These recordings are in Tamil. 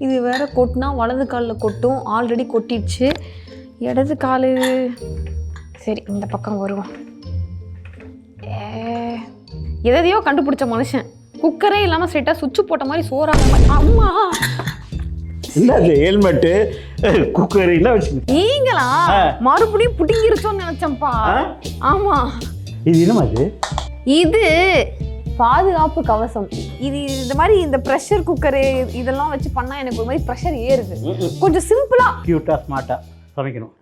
இது வேற கொட்டினா வலது காலில் கொட்டும். ஆல்ரெடி கொட்டிடுச்சு. இடது கால் சரி இந்த பக்கம் வருவோம். எதையோ கண்டுபிடிச்ச மனுஷன். குக்கரே இல்லாமல் ஸ்ட்ரெயிட்டாக சுவிட்ச் போட்ட மாதிரி சோறாக மாதிரி. அம்மா இல்லை அது ஹெல்மெட்டு குக்கர் இல்லை வச்சு நீங்களா மறுபடியும் புடிங்கிருச்சோன்னு நினச்சேன்ப்பா. ஆமாம் இது என்னமா இது? இது பாதுகாப்பு கவசம். இது இந்த மாதிரி இந்த ப்ரெஷர் குக்கரு இதெல்லாம் வச்சு பண்ணால் எனக்கு ஒரு மாதிரி ப்ரெஷர் ஏறுது. கொஞ்சம் சிம்பிளாக க்யூட்டாக ஸ்மார்ட்டாக சமைக்கணும்.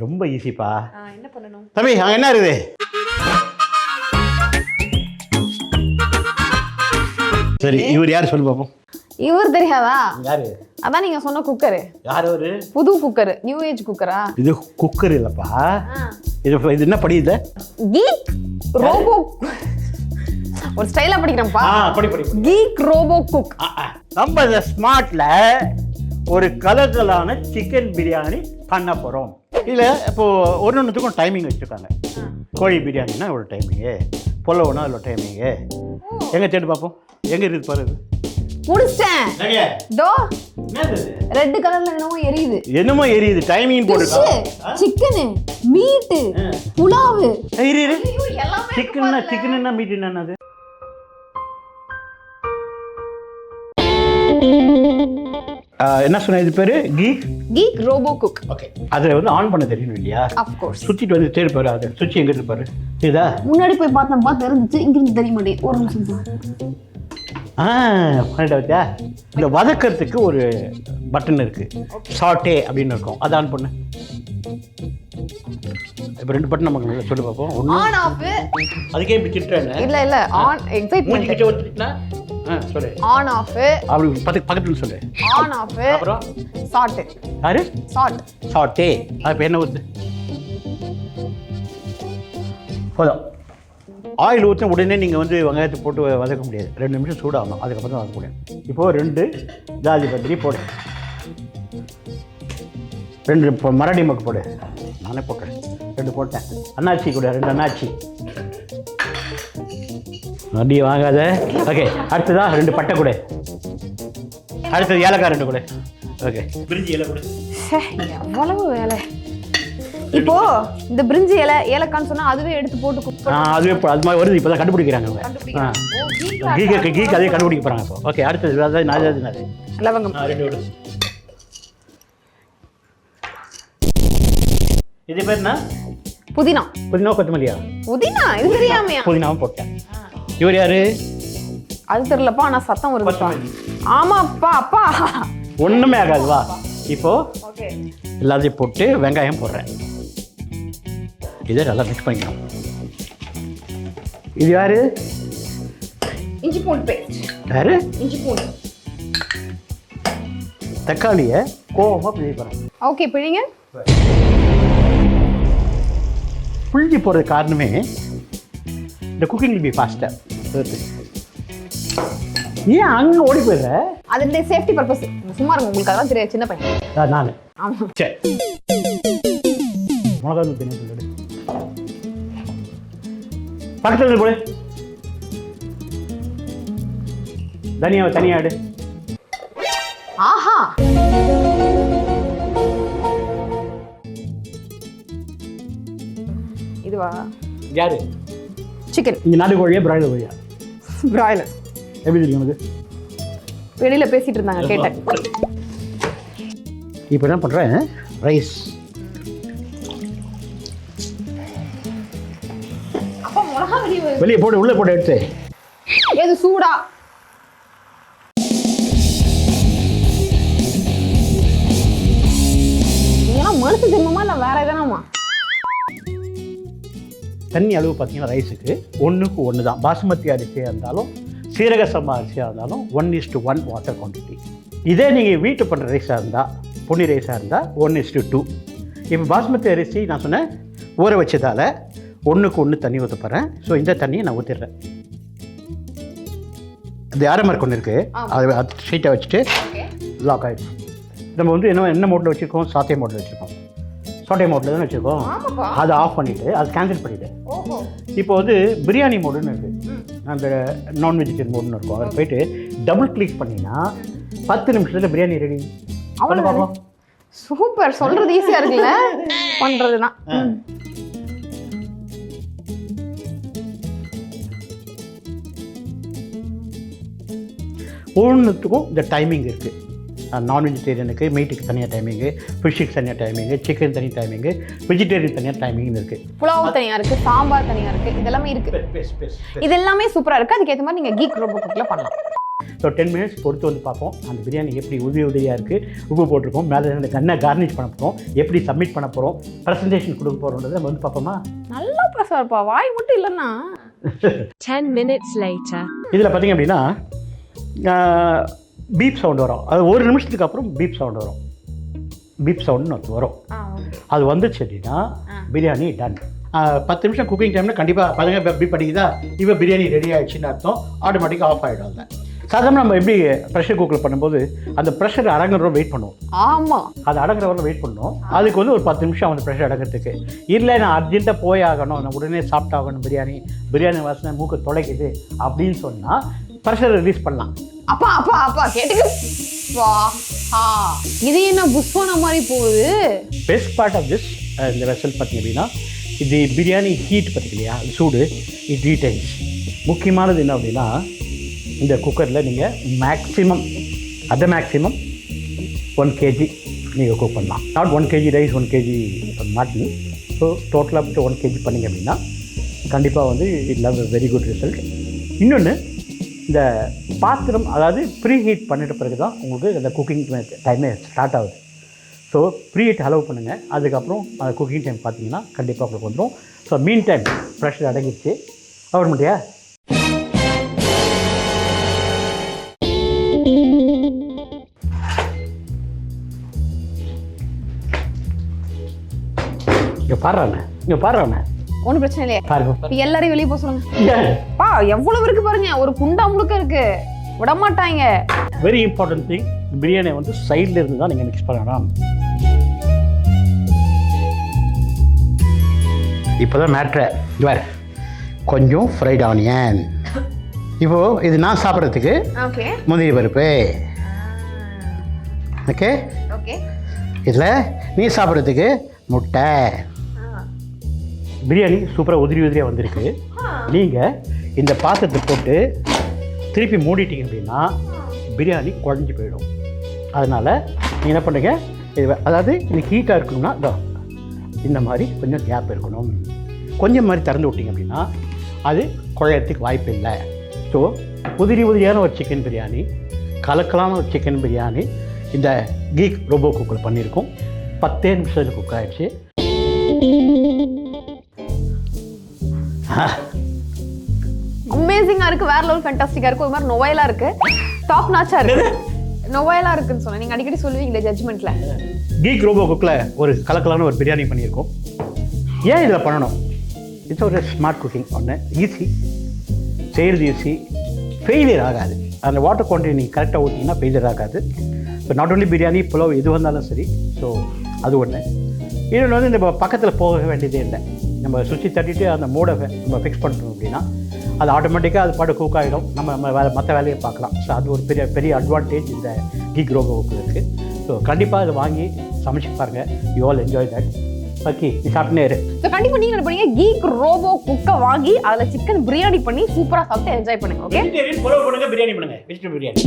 ரொம்ப ஈஸிப்பா. என்ன பண்ணணும் தம்பி? அங்கே என்ன இருக்குது? சரி இவர் யார் சொல்லு பார்ப்போம். இவர் தெரியாதா? யாரு? அதான் நீங்க சொன்ன குக்கரு. யார் அவரு? புது குக்கர், நியூ ஏஜ் குக்கரா? இது குக்கர் இல்லப்பா. இது என்ன படி? இது கீக் ரோபோ. ஒரு ஸ்டைலா படிக்கிறேன்ப்பா. படி. Geek Robocook. நம்ம இந்த ஸ்மார்ட்ல ஒரு கலகலான சிக்கன் பிரியாணி பண்ண போறோம். இல்லை இப்போ ஒன்றுத்துக்கும் டைமிங் வச்சுருக்காங்க. கோழி பிரியாணின்னா ஒரு டைமிங்கு, புலவுனா அதில் ஒரு டைமிங்கு. எங்கே தேடி பார்ப்போம். எங்கே இருக்குது பாரு. முடிச்சிட்டேன். தோ ரெட் கலர்ல என்னமோ எரியுது. டைமிங் போட்டுருக்காங்க. Chicken, meat, pulao. சிக்கன்னா மீட் என்னது? என்ன சொன்ன இது பேரு? Geek Robocook. ஓகே. அதில் வந்து ஆன் பண்ண தெரியணும் இல்லையா? Of course. சுற்றிட்டு வந்து தேடி பாரு. அது சுவிட்ச் எங்கே இருக்கு பாரு. இதா முன்னாடி போய் பார்த்தேன்ப்பா, தெரிஞ்சிச்சு. இங்கிருந்து தெரிய மாட்டேன். ஒரு நிமிஷம். பண்ணிட்டு வச்சா இந்த வதக்கிறதுக்கு ஒரு பட்டன் இருக்கு. சாட்டே அப்படின்னு இருக்கும். அது ஆன் பண்ணு. இப்போ 2 பட்டன் நமக்கு நல்லா சொல்லி பார்ப்போம். On off. அதுக்கே இப்படி திட்டுறேன். இல்ல ஆன் எக்ஸைட்மென்ட். கிட்ட வந்துட்டா சொல்லு. On off. அப்படி பக்கத்துல சொல்லு. On off. அப்புறம் சாட். யாரு? சாட்டே. அது என்ன ஊத்து? போதும். ஆயில் ஊற்றின உடனே நீங்கள் வந்து வெங்காயத்தை போட்டு வதக்க முடியாது. 2 நிமிஷம் சூடாகணும். அதுக்கப்புறம் தான் வதக்க முடியும். இப்போது 2 ஜாதி பத்திரி போடு. 2 இப்போ மராடி மக்கு போடு. நானே போட்டேன். 2 போட்டேன். அண்ணாச்சி கூட 2 அண்ணாச்சி. அடி வாங்காத. ஓகே. அடுத்ததா 2 பட்டை கொடு. அடுத்தது ஏலக்காய் 2 கொடு. ஓகே. பிரிஞ்சி இலை கொடு. எவ்வளவு வேலை. இப்போ இந்த பிரிஞ்சி ஏலக்கான்னு சொன்னா அதுவே எடுத்து போட்டு குக் பண்ணா அதுவே அது மாதிரி வருது. இப்போதான் கண்டுபிடிக்கிறாங்க அவங்க. கீக் அதே கண்டுபிடிக்க போறாங்க இப்போ. ஓகே. அடுத்தது நாது லவங்கம் 2 விடு. இது பேர் என்ன? புதினா. கொத்தமல்லியா? புதினா. இது தெரியாமையா? புதினாவும் போட்டேன். இவர் யாரு? அது தெரியலப்பா. நான் சத்தம் வருதுப்பா. ஆமாப்பா. அப்பா ஒண்ணுமே ஆகாது. வா இப்போ எல்லாத்தையும் போட்டு வெங்காயம் போடுறேன். இதை நல்லா மிக்ஸ் பண்ணிக்கணும். இது யாரு? இஞ்சி பூண்டு பேஸ்ட். யாரு? இஞ்சி பூண்டு. தக்காளியை கோவமா பிழிப்பறேன். ஓகே. பிழிங்க. புளிஞ்சி போடுறது காரணமே இந்த குக்கிங் வில் பி ஃபாஸ்டர். ஏன் அங்கே ஓடி போயிடுற? அது சேஃப்டி பர்பஸ். சும்மா இருக்கும். உங்களுக்கு அதெல்லாம் தெரியாது. சின்ன பையன் நான். ஆமாம். சரி. மிளகா தூள் தனியாக சொல்லு. பக்கத்தில் போடு. தனியா தனியாடு. ஆஹா. இதுவா? யாரு? சிக்கன். இந்த நாட்டு கோழியா பிராய்லர் கோழியா? பிராய்லர். எப்படி தெரியும் உனக்கு? வெளியில பேசிட்டு இருந்தாங்க, கேட்டேன். இப்போ என்ன பண்றேன்? ரைஸ். அப்பா மிளகா வெளியே போடு. உள்ள போட்டு எடுத்து. ஏது சூடா? இதெல்லாம் மனசு ஜென்மமா இல்லை வேற எதனாமா? தண்ணி அளவு பார்த்தீங்கன்னா ரைஸுக்கு 1க்கு 1 தான். பாசுமதி அரிசியாக இருந்தாலும் சீரக சம்பா அரிசியாக இருந்தாலும் 1:1 வாட்டர் குவான்டிட்டி. இதே நீங்கள் வீட்டு பண்ணுற ரைஸாக இருந்தால், பொன்னி ரைஸாக இருந்தால் 1:2. இப்போ பாஸ்மதி அரிசி நான் சொன்னேன் ஊற வச்சதால் 1க்கு 1 தண்ணி ஊற்ற போகிறேன். ஸோ இந்த தண்ணியை நான் ஊற்றிடுறேன். இந்த ஆரம்பருக்கு ஒன்று இருக்குது. அது ஸ்ட்ரெயிட்டாக வச்சுட்டு லாக் ஆகிடும். நம்ம வந்து என்ன மோட்டில் வச்சுருக்கோம்? சாத்தே மோட்டில் வச்சுருக்கோம். சாட்டே மோட்டில் தானே வச்சுருக்கோம். அதை ஆஃப் பண்ணிவிட்டு அதை கேன்சல் பண்ணிவிட்டு இப்போ வந்து பிரியாணி மோடுன்னு இருக்குது. அந்த நான் வெஜிடேரியன் மோட்னு இருக்கும். அதில் போயிட்டு டபுள் கிளிக் பண்ணிங்கன்னா 10 நிமிஷத்தில் பிரியாணி ரெடி. அவ்வளோ பார்ப்போம். சூப்பர், சொல்கிறது ஈஸியாக இருக்குல்ல, பண்ணுறது தான். ஒவ்வொன்றுத்துக்கும் இந்த டைமிங் இருக்குது. நான் வெஜிடேரியனுக்கு மீட்டுக்கு தனியாக டைமிங்கு, ஃபிஷ்ஷுக்கு தனியாக டைமிங்கு, சிக்கன் தனி டைமிங்கு, வெஜிடேரியன் தனியாக டைமிங்னு இருக்குது. புலாவ் தனியாக இருக்குது, சாம்பார் தனியாக இருக்குது, இதெல்லாமே இருக்குது. இது எல்லாமே சூப்பராக இருக்குது. அதுக்கேற்ற மாதிரி நீங்கள் கீக் ரோபோகுக்கில் பண்ணலாம். ஸோ 10 மினிட்ஸ் பொறுத்து வந்து பார்ப்போம் அந்த பிரியாணி எப்படி உதவியாக இருக்குது. உப்பு போட்டிருக்கோம், மேலே ரெண்டு கண்ணை கார்னிஷ் பண்ண போகிறோம், எப்படி சப்மிட் பண்ண போகிறோம், ப்ரெசன்டேஷன் கொடுக்க போகிறோன்றதை நம்ம வந்து பார்ப்போமா. நல்லா பேசுவார்ப்பா, வாய் மட்டும் இல்லைன்னா. 10 minutes later. இதில் பார்த்தீங்க அப்படின்னா பீப் சவுண்ட் வரும். அது 1 நிமிஷத்துக்கு அப்புறம் பீப் சவுண்ட் வரும். பீப் சவுண்டுன்னு வரும். அது வந்துச்சு அப்படின்னா பிரியாணி டன். 10 நிமிஷம் குக்கிங் டைமில் கண்டிப்பாக பாருங்க பீப் அடிக்குதா, இப்போ பிரியாணி ரெடி ஆகிடுச்சின்னு அர்த்தம். ஆட்டோமேட்டிக்காக ஆஃப் ஆகிடும். அதில் சாதாரண நம்ம எப்படி ப்ரெஷர் குக்கில் பண்ணும்போது அந்த ப்ரெஷர் அடங்குற வெயிட் பண்ணுவோம். ஆமாம், அது அடங்குற வரல வெயிட் பண்ணணும். அதுக்கு வந்து ஒரு 10 நிமிஷம் அந்த ப்ரெஷர் அடங்கிறதுக்கு. இல்லை நான் அர்ஜென்ட்டாக போய் ஆகணும், நான் உடனே சாப்பிட்டாகணும், பிரியாணி வாசனை மூக்கு தொலைக்குது அப்படின்னு சொன்னால் ப்ரெஷர் ரிலீஸ் பண்ணலாம். அப்பா அப்பா அப்பா கேட்டுக்கு வா. இது என்ன புஷ்வான மாதிரி போகுது. பெஸ்ட் பார்ட் ஆஃப் திஸ் இந்த வெசல் பார்த்தீங்க அப்படின்னா இது பிரியாணி ஹீட் பார்த்திங்க இல்லையா, சூடு இட் ரீடைன்ஸ். முக்கியமானது என்ன அப்படின்னா இந்த குக்கரில் நீங்கள் மேக்ஸிமம் 1 kg நீங்கள் குக் பண்ணலாம். Not 1 kg rice 1 kg mutton. So டோட்டலாக 1 kg பண்ணிங்க அப்படின்னா கண்டிப்பாக வந்து it love very good result. இன்னொன்று இந்த பாத்திரம் அதாவது ப்ரீ ஹீட் பண்ணிட்ட பிறகு தான் உங்களுக்கு அந்த குக்கிங் டைமே ஸ்டார்ட் ஆகுது. ஸோ ப்ரீ ஹீட் அலோவ் பண்ணுங்கள். அதுக்கப்புறம் அந்த குக்கிங் டைம் பார்த்தீங்கன்னா கண்டிப்பாக உங்களுக்கு வந்துடும். ஸோ மீன் டைம் ப்ரெஷர் அடங்கிடுச்சு. அவர் முடியா இங்கே பாடுறானே ஒன்றும் பிரச்சனை இல்லையா, பாருங்க. எல்லாரையும் வெளியே போக சொல்லுங்க. பா எவ்வளவு இருக்கு பாருங்க, ஒரு குண்டா முழுக்க இருக்கு, விடமாட்டாங்க. வெரி இம்பார்ட்டன்ட் திங், பிரியாணி வந்து சைடில் இருந்து தான் நீங்கள் மிக்ஸ் பண்ணலாம். இப்போ தான் மேட்ரு வேறு கொஞ்சம் ஃப்ரைட் ஆனியன். இப்போது இது நான் சாப்பிட்றதுக்கு முந்திரி பருப்பு. Okay okay. இதில் நீ சாப்பிட்றதுக்கு முட்டை. பிரியாணி சூப்பராக உதிரியாக வந்திருக்கு. நீங்கள் இந்த பாத்திரத்தை போட்டு திருப்பி மூடிட்டீங்க அப்படின்னா பிரியாணி குழஞ்சி போயிடும். அதனால் நீங்கள் என்ன பண்ணுறீங்க, இது அதாவது இன்னைக்கு ஹீட்டாக இருக்கணும்னா இந்த மாதிரி கொஞ்சம் கேப் இருக்கணும். கொஞ்சம் மாதிரி திறந்து விட்டிங்க அப்படின்னா அது குழையறதுக்கு வாய்ப்பு இல்லை. ஸோ உதிரியான ஒரு சிக்கன் பிரியாணி, கலக்கலான ஒரு சிக்கன் பிரியாணி இந்த கீக் ரோபோ குக்கில் பண்ணியிருக்கோம். 10 நிமிஷத்தில் குக் ஆகிடுச்சு. அமேசிங்கா இருக்கு, வேற லெவல் ஃபேண்டாஸ்டிக்கா இருக்கு. ஒரு மாதிரி நோவலா இருக்கு, டாப் நாச்சா இருக்கு. நோவலா இருக்குன்னு சொன்னேன், நீங்க அடிக்கடி சொல்லுவீங்க ஜட்ஜ்மெண்ட்ல. கீக் ரோபோ குக்கில் ஒரு கலக்கலான ஒரு பிரியாணி பண்ணியிருக்கோம். ஏன் இதில் பண்ணணும்? இட்ஸ் ஒரு ஸ்மார்ட் குக்கிங். ஒன்று ஈஸி, செய்கிறது ஈஸி, ஃபெயிலியர் ஆகாது. அந்த வாட்டர் குவான்டிட்டி நீங்கள் கரெக்டாக ஊற்றிங்கன்னா ஃபெயிலியர் ஆகாது. இப்போ நாட் ஒன்லி பிரியாணி, புலாவ் எது வந்தாலும் சரி. ஸோ அது ஒன்று. இன்னொன்று வந்து நம்ம பக்கத்தில் போக வேண்டியதே இல்லை. நம்ம சுவிட்சை தட்டிட்டு அந்த மூடை நம்ம ஃபிக்ஸ் பண்ணிட்டோம் அப்படின்னா அது ஆட்டோமேட்டிக்காக அது பாட்டு குக் ஆகிடும். நம்ம மற்ற வேலையை பார்க்கலாம். ஸோ அது ஒரு பெரிய அட்வான்டேஜ் இந்த கீக் ரோபோவுக்கு இருக்குது. ஸோ கண்டிப்பாக இதை வாங்கி சமைச்சு பாருங்கள். You all enjoy that. Okay, நீ சாப்பிட்டே இரு. ஸோ கண்டிப்பாக நீங்கள் என்ன பண்ணீங்க, கீக் ரோபோ குக்கை வாங்கி அதில் சிக்கன் பிரியாணி பண்ணி சூப்பராக சாப்பிட்டு என்ஜாய் பண்ணுங்க. ஓகே, பிரியாணி பண்ணுங்க, வெஜிடபிள் பிரியாணி.